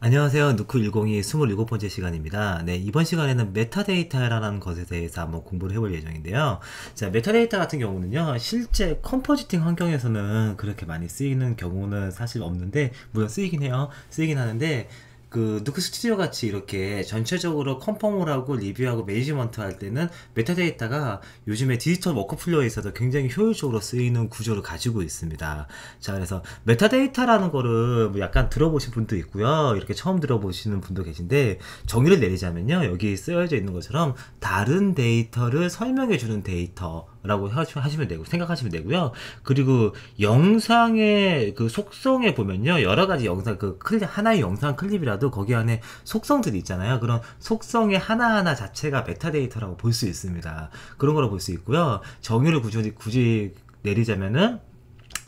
안녕하세요. 누크102 27번째 시간입니다. 네, 이번 시간에는 메타데이터라는 것에 대해서 한번 공부를 해볼 예정인데요. 자, 메타데이터 같은 경우는요, 실제 컴포지팅 환경에서는 그렇게 많이 쓰이는 경우는 사실 없는데, 물론 쓰이긴 해요. 쓰이긴 하는데, 누크 스튜디오 같이 이렇게 전체적으로 컨펌을 하고 리뷰하고 매니지먼트 할 때는 메타데이터가 요즘에 디지털 워크플로우에 있어서 굉장히 효율적으로 쓰이는 구조를 가지고 있습니다. 자, 그래서 메타데이터라는 거를 뭐 약간 들어보신 분도 있고요. 이렇게 처음 들어보시는 분도 계신데, 정의를 내리자면요, 여기 쓰여져 있는 것처럼 다른 데이터를 설명해주는 데이터 라고 하시면 되고 생각하시면 되고요. 그리고 영상의 그 속성에 보면요, 여러 가지 영상 그 클립 하나의 영상 클립이라도 거기 안에 속성들이 있잖아요. 그런 속성의 하나하나 자체가 메타데이터라고 볼 수 있습니다. 그런 거로 볼 수 있고요. 정의를 굳이 내리자면은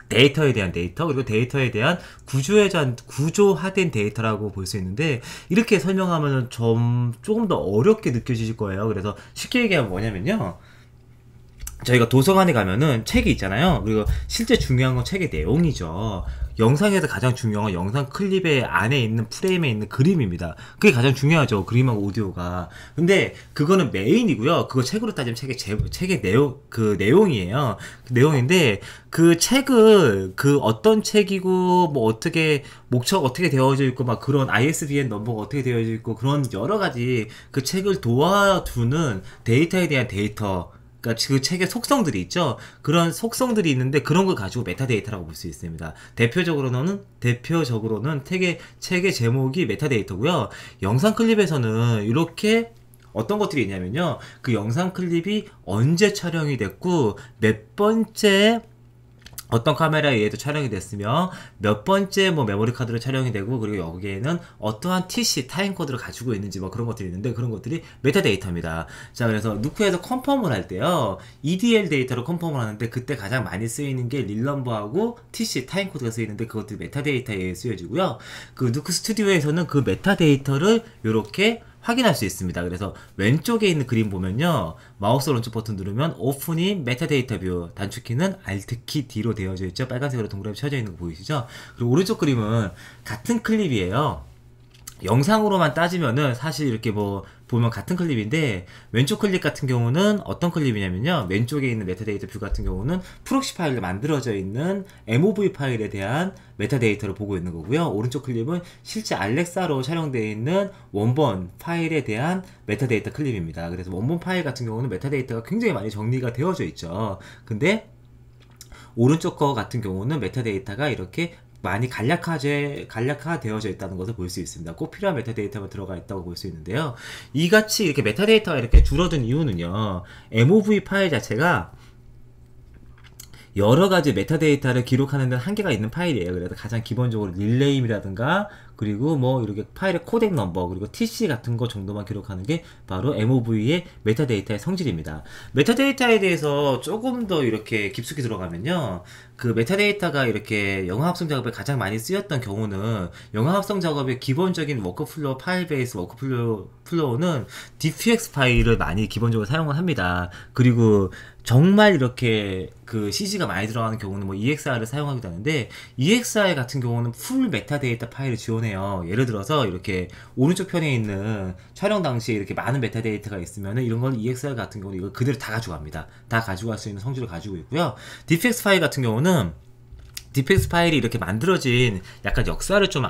데이터에 대한 데이터, 그리고 데이터에 대한 구조화된 데이터라고 볼 수 있는데, 이렇게 설명하면 조금 더 어렵게 느껴지실 거예요. 그래서 쉽게 얘기하면 뭐냐면요, 저희가 도서관에 가면은 책이 있잖아요. 그리고 실제 중요한 건 책의 내용이죠. 영상에서 가장 중요한 건 영상 클립의 안에 있는 프레임에 있는 그림입니다. 그게 가장 중요하죠. 그림하고 오디오가. 근데 그거는 메인이고요. 그거 책으로 따지면 책의 내용이에요. 그 내용인데, 그 책을 어떤 책이고 뭐 어떻게 목차가 어떻게 되어져 있고 막 그런 ISBN 넘버가 어떻게 되어져 있고 그런 여러 가지 그 책을 도와주는 데이터에 대한 데이터, 그러니까 그 책의 속성들이 있죠. 그런 속성들이 있는데 그런 걸 가지고 메타데이터라고 볼 수 있습니다. 대표적으로는 책의 제목이 메타데이터고요. 영상 클립에서는 이렇게 어떤 것들이 있냐면요, 그 영상 클립이 언제 촬영이 됐고 몇 번째 어떤 카메라에 의해서 촬영이 됐으며 몇 번째 뭐 메모리 카드로 촬영이 되고, 그리고 여기에는 어떠한 TC 타임코드를 가지고 있는지 뭐 그런 것들이 있는데, 그런 것들이 메타데이터입니다. 자, 그래서 누크에서 컨펌을 할 때요, EDL 데이터로 컨펌을 하는데 그때 가장 많이 쓰이는 게 릴넘버하고 TC 타임코드가 쓰이는데, 그것들이 메타데이터에 쓰여지고요. 그 누크 스튜디오에서는 그 메타데이터를 이렇게 확인할 수 있습니다. 그래서 왼쪽에 있는 그림 보면요, 마우스 오른쪽 버튼 누르면 오픈인 메타데이터 뷰, 단축키는 Alt키 D로 되어져 있죠. 빨간색으로 동그라미 쳐져 있는 거 보이시죠? 그리고 오른쪽 그림은 같은 클립이에요. 영상으로만 따지면은 사실 이렇게 뭐 보면 같은 클립인데, 왼쪽 클립 같은 경우는 어떤 클립이냐면요, 왼쪽에 있는 메타데이터 뷰 같은 경우는 프록시 파일로 만들어져 있는 MOV 파일에 대한 메타데이터를 보고 있는 거고요. 오른쪽 클립은 실제 알렉사로 촬영되어 있는 원본 파일에 대한 메타데이터 클립입니다. 그래서 원본 파일 같은 경우는 메타데이터가 굉장히 많이 정리가 되어져 있죠. 근데 오른쪽 거 같은 경우는 메타데이터가 이렇게 많이 간략화되어져 있다는 것을 볼 수 있습니다. 꼭 필요한 메타데이터만 들어가 있다고 볼 수 있는데요. 이같이 이렇게 메타데이터가 이렇게 줄어든 이유는요, MOV 파일 자체가 여러 가지 메타데이터를 기록하는 데는 한계가 있는 파일이에요. 그래서 가장 기본적으로 릴네임이라든가, 그리고 뭐 이렇게 파일의 코덱 넘버, 그리고 TC 같은 거 정도만 기록하는 게 바로 MOV의 메타데이터의 성질입니다. 메타데이터에 대해서 조금 더 이렇게 깊숙이 들어가면요, 그 메타데이터가 이렇게 영화 합성 작업에 가장 많이 쓰였던 경우는, 영화 합성 작업의 기본적인 워크플로우, 파일 베이스 워크플로우는 DFX 파일을 많이 기본적으로 사용을 합니다. 그리고 정말 이렇게 그 CG가 많이 들어가는 경우는 뭐 EXR을 사용하기도 하는데, EXR 같은 경우는 풀 메타데이터 파일을 지원해요. 예를 들어서 이렇게 오른쪽 편에 있는 촬영 당시에 이렇게 많은 메타데이터가 있으면은, 이런 건 EXR 같은 경우는 이거 그대로 다 가져갑니다. 다 가져갈 수 있는 성질을 가지고 있고요. DFX 파일 같은 경우는, DFX 파일이 이렇게 만들어진 약간 역사를 좀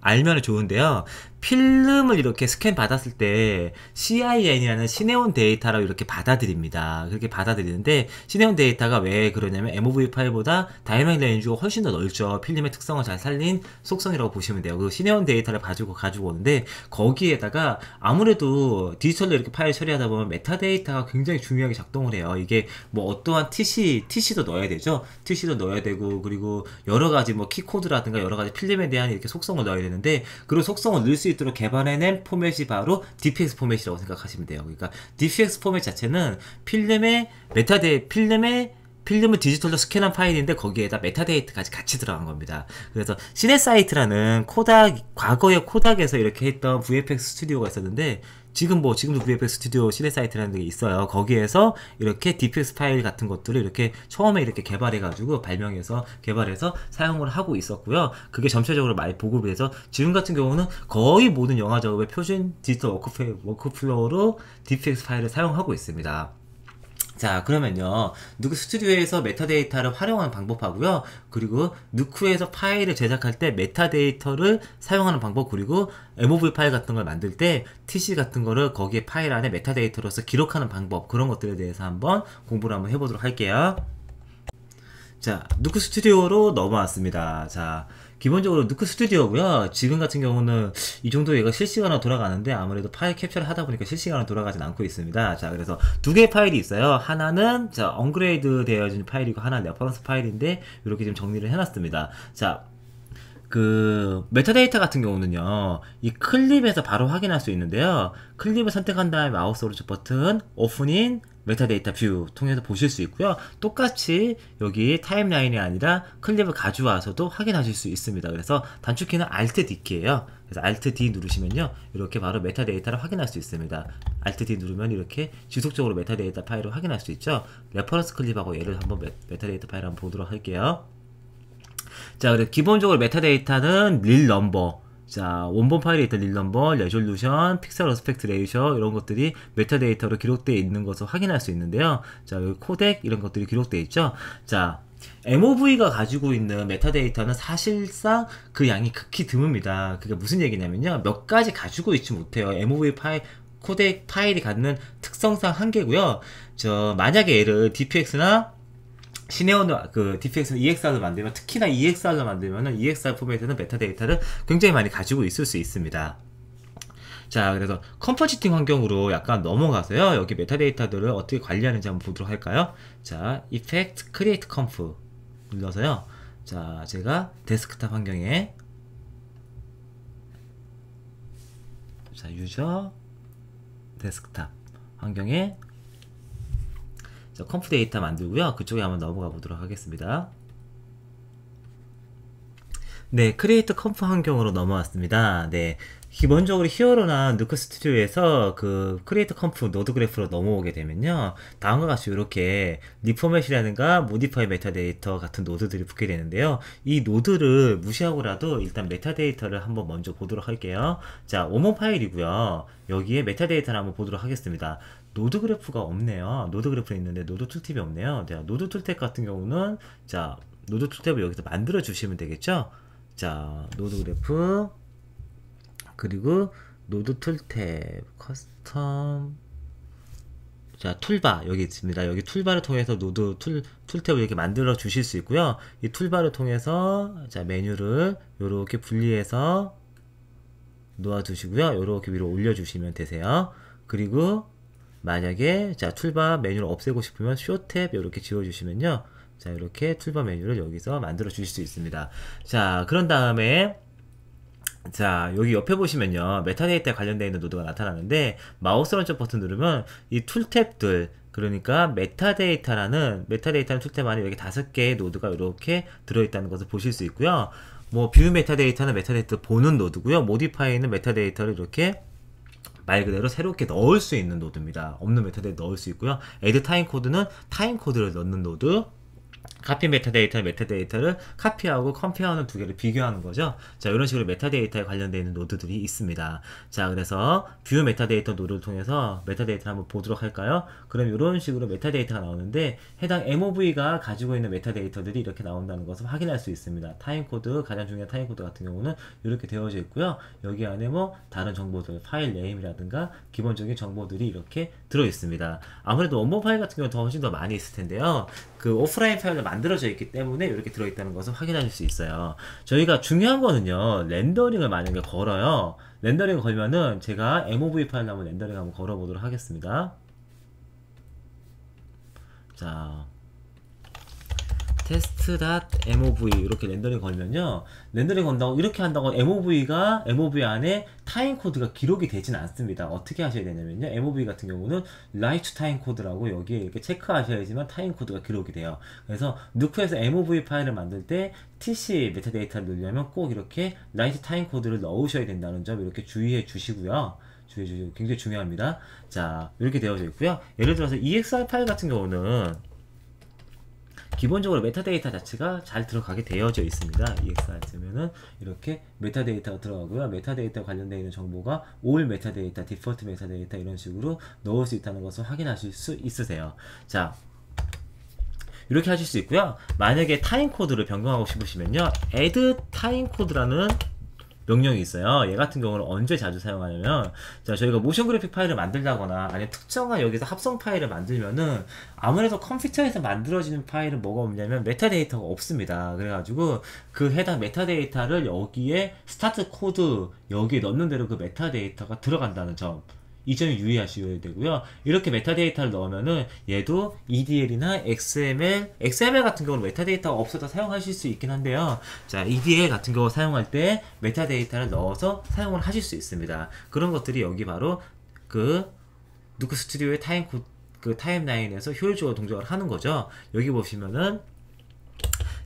알면 좋은데요, 필름을 이렇게 스캔 받았을 때 CIN이라는 시네온 데이터라고 이렇게 받아들입니다. 그렇게 받아들이는데, 시네온 데이터가 왜 그러냐면 MOV 파일보다 다이나믹 레인지가 훨씬 더 넓죠. 필름의 특성을 잘 살린 속성이라고 보시면 돼요. 그 시네온 데이터를 가지고 오는데, 거기에다가 아무래도 디지털로 이렇게 파일 처리하다 보면 메타데이터가 굉장히 중요하게 작동을 해요. 이게 뭐 어떠한 TC도 넣어야 되죠. TC도 넣어야 되고, 그리고 여러 가지 뭐 키코드라든가 여러 가지 필름에 대한 이렇게 속성을 넣어야 되는데, 그런 속성을 넣을 수 있도록 개발해낸 포맷이 바로 DPX 포맷이라고 생각하시면 돼요. 그러니까 DPX 포맷 자체는 필름의 필름을 디지털로 스캔한 파일인데 거기에다 메타데이터까지 같이 들어간 겁니다. 그래서 시네사이트라는 과거의 코닥에서 이렇게 했던 VFX 스튜디오가 있었는데 지금도 VFX 스튜디오 시네사이트라는 게 있어요. 거기에서 이렇게 DPX 파일 같은 것들을 이렇게 처음에 이렇게 개발해가지고 발명해서 개발해서 사용을 하고 있었고요. 그게 전체적으로 많이 보급이 돼서 지금 같은 경우는 거의 모든 영화 작업의 표준 디지털 워크플로우로 DPX 파일을 사용하고 있습니다. 자, 그러면요, 누크 스튜디오에서 메타데이터를 활용하는 방법하고요, 그리고 누크에서 파일을 제작할 때 메타데이터를 사용하는 방법, 그리고 MOV 파일 같은 걸 만들 때 TC 같은 거를 거기에 파일 안에 메타데이터로서 기록하는 방법, 그런 것들에 대해서 한번 공부를 한번 해보도록 할게요. 자, 누크 스튜디오로 넘어왔습니다. 자, 기본적으로 누크 스튜디오고요. 지금 같은 경우는 이 정도 얘가 실시간으로 돌아가는데 아무래도 파일 캡처를 하다 보니까 실시간으로 돌아가진 않고 있습니다. 자, 그래서 두 개의 파일이 있어요. 하나는 자, 업그레이드 되어진 파일이고 하나는 레퍼런스 파일인데 이렇게 지금 정리를 해놨습니다. 자, 그 메타데이터 같은 경우는요, 이 클립에서 바로 확인할 수 있는데요, 클립을 선택한 다음에 마우스 오른쪽 버튼 오픈인 메타데이터 뷰 통해서 보실 수 있고요. 똑같이 여기 타임라인이 아니라 클립을 가져와서도 확인하실 수 있습니다. 그래서 단축키는 Alt D키예요. 그래서 Alt D 누르시면요, 이렇게 바로 메타데이터를 확인할 수 있습니다. Alt D 누르면 이렇게 지속적으로 메타데이터 파일을 확인할 수 있죠. 레퍼런스 클립하고 얘를 한번 메타데이터 파일 한번 보도록 할게요. 자, 그래서 기본적으로 메타데이터는 릴 넘버, 자, 원본 파일에 있던 릴 넘버, 레졸루션, 픽셀 어스펙트 레이셔 이런 것들이 메타데이터로 기록되어 있는 것을 확인할 수 있는데요. 자, 여기 코덱 이런 것들이 기록되어 있죠. 자, MOV가 가지고 있는 메타데이터는 사실상 그 양이 극히 드뭅니다. 그게 무슨 얘기냐면요, 몇 가지 가지고 있지 못해요. MOV 파일 코덱 파일이 갖는 특성상 한계고요. 만약에 얘를 DPX나 시네온도 DPX는 EXR로 만들면, 특히나 EXR로 만들면은 EXR 포맷에는 메타데이터를 굉장히 많이 가지고 있을 수 있습니다. 자, 그래서 컴포지팅 환경으로 약간 넘어가서요, 여기 메타데이터들을 어떻게 관리하는지 한번 보도록 할까요? 자, Effect Create Comp 눌러서요, 자, 제가 데스크탑 환경에, 자, 유저 데스크탑 환경에 컴프 데이터 만들고요. 그쪽에 한번 넘어가 보도록 하겠습니다. 네, 크리에이터 컴프 환경으로 넘어왔습니다. 네, 기본적으로 히어로나 누크 스튜디오에서 그 크리에이터 컴프 노드 그래프로 넘어오게 되면요, 다음과 같이 이렇게 리포맷이라든가 모디파이 메타데이터 같은 노드들이 붙게 되는데요, 이 노드를 무시하고라도 일단 메타데이터를 한번 먼저 보도록 할게요. 자, 원본 파일이고요. 여기에 메타데이터를 한번 보도록 하겠습니다. 노드 그래프가 없네요. 노드 그래프는 있는데 노드 툴팁이 없네요. 자, 노드 툴탭 같은 경우는, 자, 노드 툴탭을 여기서 만들어 주시면 되겠죠. 자, 노드 그래프, 그리고 노드 툴탭 커스텀, 자, 툴바 여기 있습니다. 여기 툴바를 통해서 노드 툴탭을 이렇게 만들어 주실 수 있고요. 이 툴바를 통해서, 자, 메뉴를 이렇게 분리해서 놓아 두시고요, 이렇게 위로 올려 주시면 되세요. 그리고 만약에, 자, 툴바 메뉴를 없애고 싶으면 쇼 탭 이렇게 지워 주시면요, 자, 이렇게 툴바 메뉴를 여기서 만들어 주실 수 있습니다. 자, 그런 다음에, 자, 여기 옆에 보시면요, 메타데이터에 관련되어 있는 노드가 나타나는데, 마우스 오른쪽 버튼 누르면 이 툴탭들, 그러니까 메타데이터라는 툴탭 안에 여기 5개의 노드가 이렇게 들어있다는 것을 보실 수 있고요. 뭐 뷰 메타데이터는 메타데이터 보는 노드고요. 모디파이는 메타데이터를 이렇게 말 그대로 새롭게 넣을 수 있는 노드입니다. 없는 메타데이터 넣을 수 있고요. add 타임 코드는 타임 코드를 넣는 노드, 카피 메타데이터를 카피하고 컴페어하는 두 개를 비교하는 거죠. 자, 이런 식으로 메타데이터에 관련되어 있는 노드들이 있습니다. 자, 그래서 뷰 메타데이터 노드를 통해서 메타데이터를 한번 보도록 할까요? 그럼 이런 식으로 메타데이터가 나오는데, 해당 MOV가 가지고 있는 메타데이터들이 이렇게 나온다는 것을 확인할 수 있습니다. 타임코드, 가장 중요한 타임코드 같은 경우는 이렇게 되어져 있고요. 여기 안에 뭐 다른 정보들, 파일 네임이라든가 기본적인 정보들이 이렇게 들어 있습니다. 아무래도 원본 파일 같은 경우는 훨씬 더 많이 있을 텐데요, 그 오프라인 파일로 만들어져 있기 때문에 이렇게 들어있다는 것을 확인하실 수 있어요. 저희가 중요한 거는요, 렌더링을 만약에 걸어요. 렌더링을 걸면은 제가 MOV 파일로 한번 렌더링 한번 걸어보도록 하겠습니다. 자, 테스트 text.mov 이렇게 렌더링 걸면요, 렌더링 건다고 이렇게 한다고 MOV 안에 타임 코드가 기록이 되진 않습니다. 어떻게 하셔야 되냐면요, MOV 같은 경우는 write 타임 코드라고 여기에 이렇게 체크하셔야지만 타임 코드가 기록이 돼요. 그래서 누크에서 MOV 파일을 만들 때 TC 메타데이터를 넣으려면 꼭 이렇게 write 타임 코드를 넣으셔야 된다는 점 이렇게 주의해 주시고요. 굉장히 중요합니다. 자, 이렇게 되어져 있고요. 예를 들어서 EXR 파일 같은 경우는 기본적으로 메타데이터 자체가 잘 들어가게 되어져 있습니다. EXR 쓰면은 이렇게 메타데이터가 들어가고요. 메타데이터 관련되어 있는 정보가 all 메타데이터, 디폴트 메타데이터 이런 식으로 넣을 수 있다는 것을 확인하실 수 있으세요. 자, 이렇게 하실 수 있고요. 만약에 타임 코드를 변경하고 싶으시면요, add 타임 코드라는 명령이 있어요. 얘 같은 경우는 언제 자주 사용하냐면, 자, 저희가 모션 그래픽 파일을 만들다거나 아니면 특정한 여기서 합성 파일을 만들면은 아무래도 컴퓨터에서 만들어지는 파일은 뭐가 없냐면 메타데이터가 없습니다. 그래가지고 그 해당 메타데이터를 여기에 스타트 코드 여기에 넣는 대로 그 메타데이터가 들어간다는 점, 이 점이 유의하셔야 되고요. 이렇게 메타데이터를 넣으면은 얘도 EDL이나 XML 같은 경우는 메타데이터가 없어도 사용하실 수 있긴 한데요. 자, EDL 같은 경우 사용할 때 메타데이터를 넣어서 사용을 하실 수 있습니다. 그런 것들이 여기 바로 그 누크 스튜디오의 타임라인에서 효율적으로 동작을 하는 거죠. 여기 보시면은,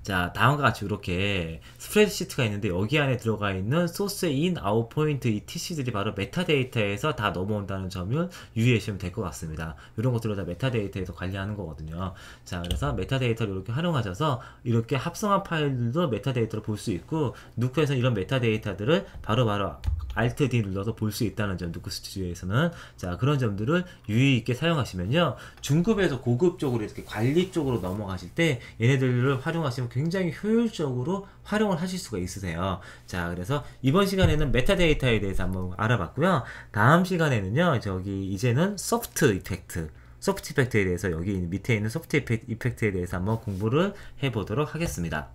자, 다음과 같이 이렇게 스프레드시트가 있는데 여기 안에 들어가 있는 소스 인, 아웃 포인트 ETC들이 바로 메타데이터에서 다 넘어온다는 점을 유의하시면 될 것 같습니다. 이런 것들을 다 메타데이터에서 관리하는 거거든요. 자, 그래서 메타데이터를 이렇게 활용하셔서 이렇게 합성한 파일들도 메타데이터로 볼 수 있고, 누크에서 이런 메타데이터들을 바로바로 Alt D 눌러서 볼 수 있다는 점, 누크 스튜디오에서는. 자, 그런 점들을 유의 있게 사용하시면요, 중급에서 고급 쪽으로 이렇게 관리 쪽으로 넘어가실 때 얘네들을 활용하시면 굉장히 효율적으로 활용을 하실 수가 있으세요. 자, 그래서 이번 시간에는 메타데이터에 대해서 한번 알아봤고요. 다음 시간에는요, 이제는 소프트 이펙트에 대해서, 여기 밑에 있는 소프트 이펙트에 대해서 한번 공부를 해보도록 하겠습니다.